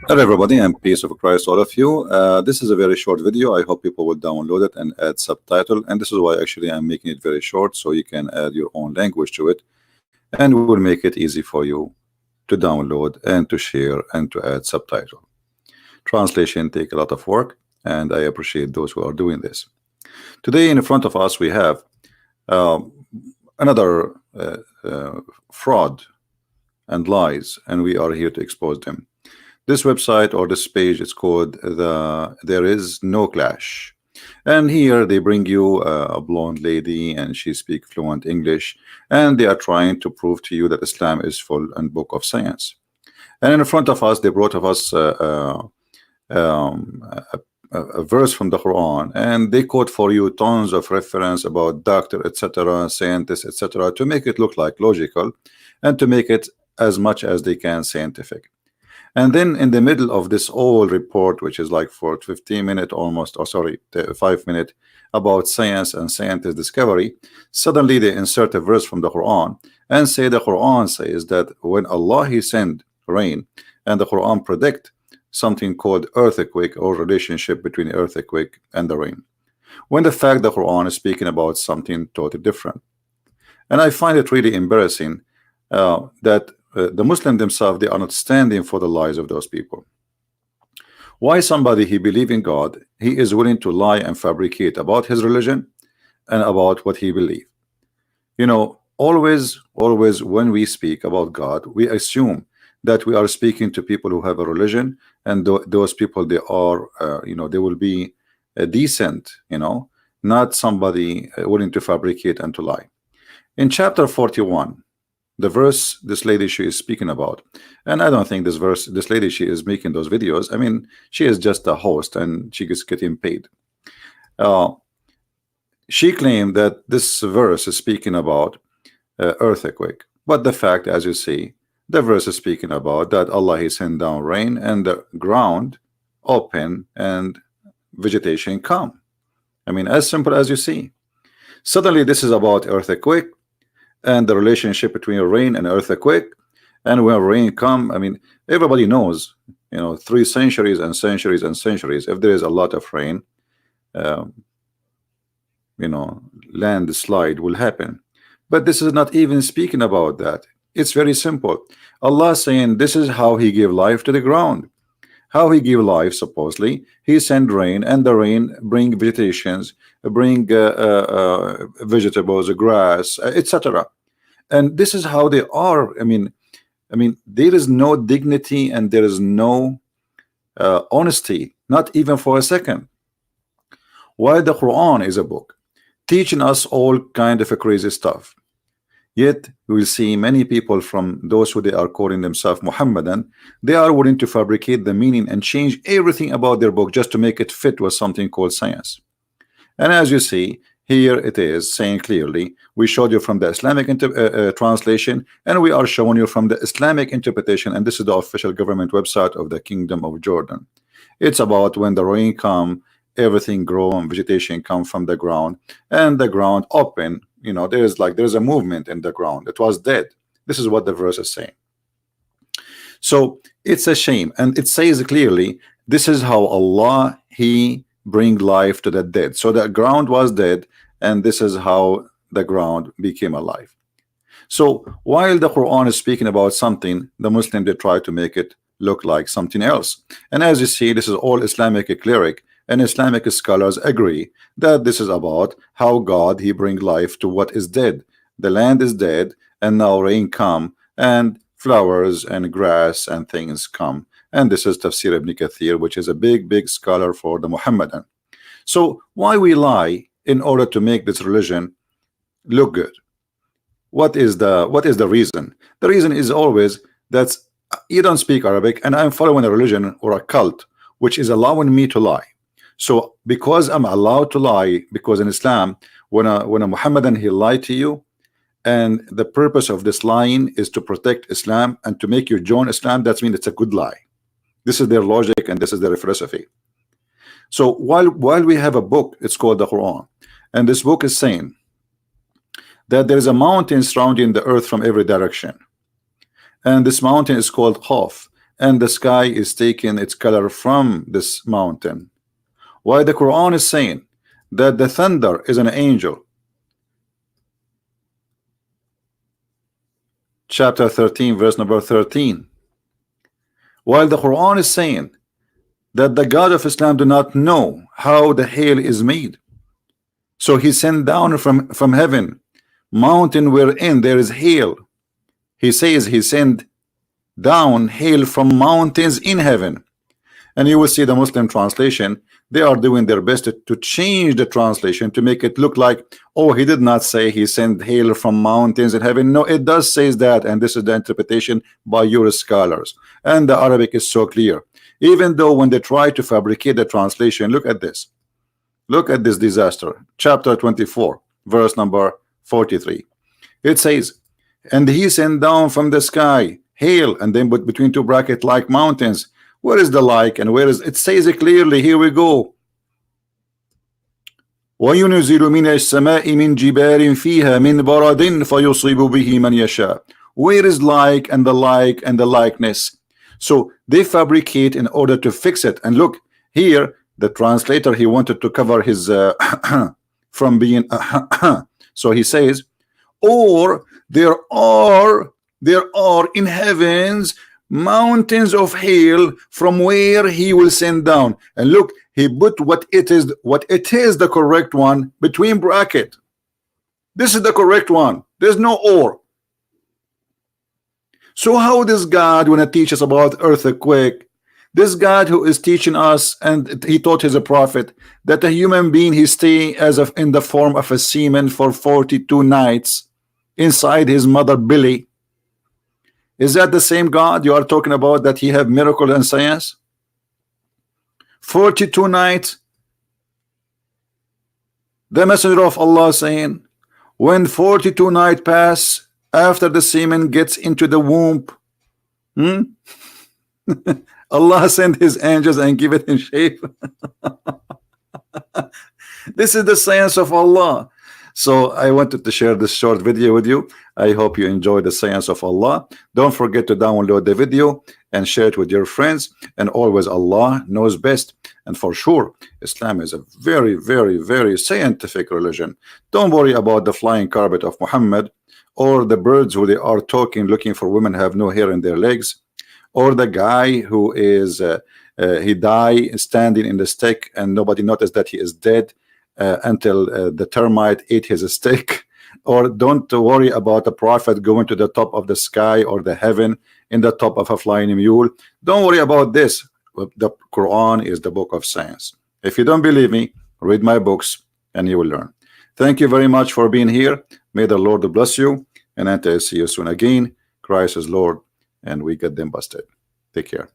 Hello everybody, and peace of Christ all of you. This is a very short video. I hope people will download it and add subtitle, and this is why actually I'm making it very short, so you can add your own language to it, and we will make it easy for you to download and to share and to add subtitle. Translation take a lot of work, and I appreciate those who are doing this. Today in front of us we have uh, another fraud and lies, and we are here to expose them. This website or this page is called the There Is No Clash, and here they bring you a blonde lady and she speaks fluent English, and they are trying to prove to you that Islam is full and book of science. And in front of us they brought of us a verse from the Quran, and they quote for you tons of reference about doctor, etc., scientists, etc., to make it look like logical and to make it as much as they can scientific. And then in the middle of this whole report, which is like for 15 minutes almost, or sorry, 5 minutes, about science and scientist discovery, suddenly they insert a verse from the Quran and say the Quran says that when Allah He send rain, and the Quran predict something called earthquake or relationship between earthquake and the rain, when the fact the Quran is speaking about something totally different. And I find it really embarrassing that the Muslims themselves, they are not standing for the lies of those people. Why somebody he believe in God, he is willing to lie and fabricate about his religion and about what he believe? You know, always when we speak about God, we assume that we are speaking to people who have a religion, and those people, they are they will be decent, not somebody willing to fabricate and to lie. In chapter 41, the verse this lady she is speaking about, and I don't think this lady she is making those videos. I mean, she is just a host and she is getting paid. She claimed that this verse is speaking about earthquake, but the fact, as you see, the verse is speaking about that Allah He sent down rain and the ground open and vegetation come. I mean, as simple as you see. Suddenly this is about earthquake and the relationship between rain and earthquake. And when rain come, I mean, everybody knows, 3 centuries and centuries and centuries, if there is a lot of rain, landslide will happen. But this is not even speaking about that. It's very simple. Allah saying this is how He give life to the ground. How He give life, supposedly He send rain, and the rain bring vegetations, bring vegetables, grass, etc. And this is how they are. I mean, there is no dignity and there is no honesty, not even for a second. While the Quran is a book teaching us all kind of a crazy stuff, yet we will see many people from those who they are calling themselves Muhammadan, they are willing to fabricate the meaning and change everything about their book just to make it fit with something called science. And as you see here, it is saying clearly, we showed you from the Islamic translation, and we are showing you from the Islamic interpretation, and this is the official government website of the Kingdom of Jordan. It's about when the rain come, everything grow and vegetation come from the ground, and the ground open. There's a movement in the ground. It was dead. This is what the verse is saying. So it's a shame, and it says clearly this is how Allah He bring life to the dead. So the ground was dead, and this is how the ground became alive. So while the Quran is speaking about something, the Muslim, they try to make it look like something else. And as you see, this is all Islamic cleric, and Islamic scholars agree that this is about how God He bring life to what is dead. The land is dead, and now rain come, and flowers and grass and things come. And this is Tafsir Ibn Kathir, which is a big scholar for the Muhammadan. So why we lie in order to make this religion look good? What is the reason? The reason is always that you don't speak Arabic, and I'm following a religion or a cult which is allowing me to lie. So because I'm allowed to lie, because in Islam, when a Muhammadan he lied to you, and the purpose of this lying is to protect Islam and to make you join Islam, that means it's a good lie. This is their logic and this is their philosophy. So while we have a book, it's called the Quran, and this book is saying that there is a mountain surrounding the earth from every direction, and this mountain is called Qaf. and the sky is taking its color from this mountain. Why the Quran is saying that the thunder is an angel. Chapter 13, verse number 13. While the Quran is saying that the God of Islam do not know how the hail is made, so he sent down from heaven mountain wherein there is hail. He says he sent down hail from mountains in heaven. And you will see the Muslim translation, they are doing their best to change the translation to make it look like, oh, he did not say he sent hail from mountains in heaven. No, it does say that, and this is the interpretation by your scholars. And the Arabic is so clear. Even though when they try to fabricate the translation, look at this. Look at this disaster. Chapter 24, verse number 43. It says, and he sent down from the sky hail, and then put between two brackets like mountains. Where is the like and where is it? Says it clearly. Here we go. وَيُنْزِلُ مِنَ السَّمَاءِ مِنْ جِبَالٍ فِيهَا مِنْ بَرَدٍ فَيُصِيبُ بِهِ مَنْ يَشَاءُ. Where is like and the like and the likeness? So they fabricate in order to fix it. And look here, the translator, he wanted to cover his from being so he says, or there are in heavens mountains of hail from where he will send down. And look, he put what it is the correct one between bracket. This is the correct one. There's no or. So how does God, when he teaches about earthquake, this God who is teaching us, and he taught his prophet that a human being, he stay as of in the form of a semen for 42 nights inside his mother belly. Is that the same God you are talking about, that he have miracle and science? 42 nights. The messenger of Allah saying, when 42 nights pass after the semen gets into the womb, Allah sent his angels and give it in shape. This is the science of Allah. So I wanted to share this short video with you. I hope you enjoy the science of Allah. Don't forget to download the video and share it with your friends. And always, Allah knows best. And for sure, Islam is a very, very, very scientific religion. Don't worry about the flying carpet of Muhammad, or the birds who they are talking, looking for women have no hair in their legs, or the guy who is he died standing in the stick and nobody noticed that he is dead until the termite ate his stick. Or don't worry about the prophet going to the top of the sky or the heaven in the top of a flying mule. Don't worry about this. The Quran is the book of science. If you don't believe me, read my books and you will learn. Thank you very much for being here. May the Lord bless you, and until I see you soon again. Christ is Lord, and we get them busted. Take care.